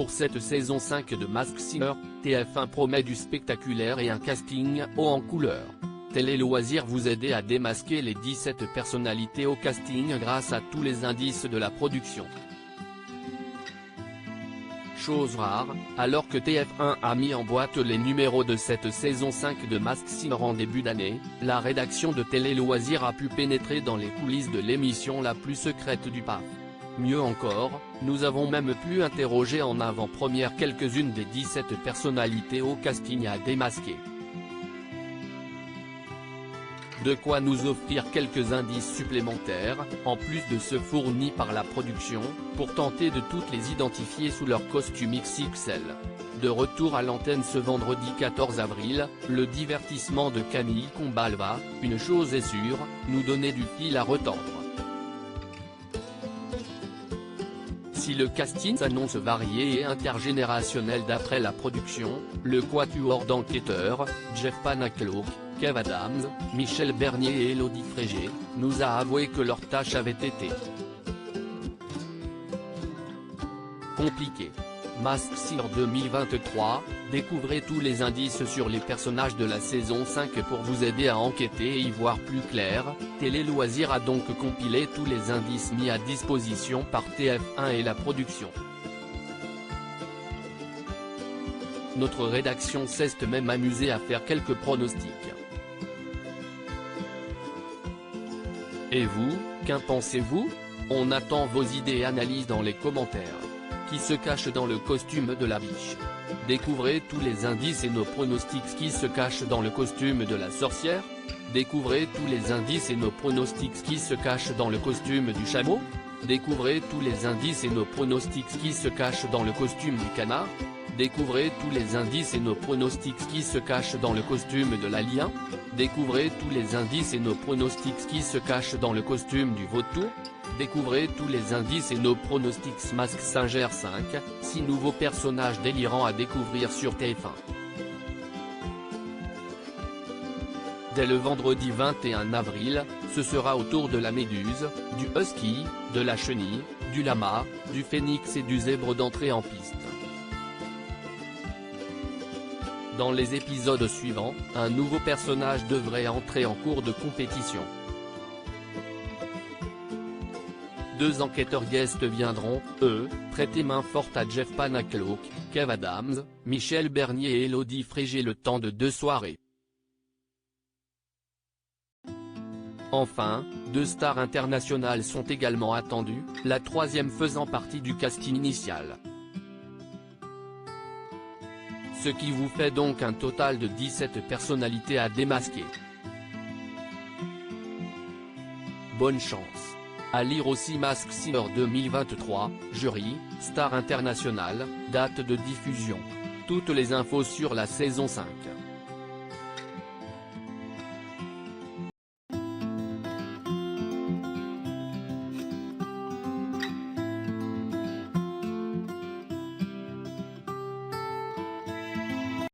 Pour cette saison 5 de Masked Singer, TF1 promet du spectaculaire et un casting haut en couleur. Télé Loisirs vous aider à démasquer les 17 personnalités au casting grâce à tous les indices de la production. Chose rare, alors que TF1 a mis en boîte les numéros de cette saison 5 de Masked Singer en début d'année, la rédaction de Télé Loisirs a pu pénétrer dans les coulisses de l'émission la plus secrète du PAF. Mieux encore, nous avons même pu interroger en avant-première quelques-unes des 17 personnalités au casting à démasquer. De quoi nous offrir quelques indices supplémentaires, en plus de ceux fournis par la production, pour tenter de toutes les identifier sous leur costume XXL. De retour à l'antenne ce vendredi 14 avril, le divertissement de Camille Combal va, une chose est sûre, nous donner du fil à retordre. Si le casting s'annonce varié et intergénérationnel d'après la production, le quatuor d'enquêteurs, Jeff Panacloak, Kev Adams, Michel Bernier et Élodie Frégé, nous a avoué que leur tâche avait été compliquée. Masked Singer 2023, découvrez tous les indices sur les personnages de la saison 5 pour vous aider à enquêter et y voir plus clair. Télé Loisirs a donc compilé tous les indices mis à disposition par TF1 et la production. Notre rédaction s'est même amusée à faire quelques pronostics. Et vous, qu'en pensez-vous? On attend vos idées et analyses dans les commentaires. Qui se cache dans le costume de la biche? Découvrez tous les indices et nos pronostics. Qui se cache dans le costume de la sorcière? Découvrez tous les indices et nos pronostics. Qui se cache dans le costume du chameau? Découvrez tous les indices et nos pronostics. Qui se cache dans le costume du canard? Découvrez tous les indices et nos pronostics. Qui se cache dans le costume de l'alien? Découvrez tous les indices et nos pronostics. Qui se cache dans le costume du vautour? Découvrez tous les indices et nos pronostics. Masked Singer 5, 6 nouveaux personnages délirants à découvrir sur TF1. Dès le vendredi 21 avril, ce sera au tour de la méduse, du husky, de la chenille, du lama, du phénix et du zèbre d'entrer en piste. Dans les épisodes suivants, un nouveau personnage devrait entrer en cours de compétition. 2 enquêteurs guests viendront, eux, prêter main forte à Jeff Panacloak, Kev Adams, Michel Bernier et Élodie Frégé le temps de 2 soirées. Enfin, 2 stars internationales sont également attendues, la 3e faisant partie du casting initial. Ce qui vous fait donc un total de 17 personnalités à démasquer. Bonne chance. À lire aussi Masked Singer 2023, jury, star internationale, date de diffusion. Toutes les infos sur la saison 5.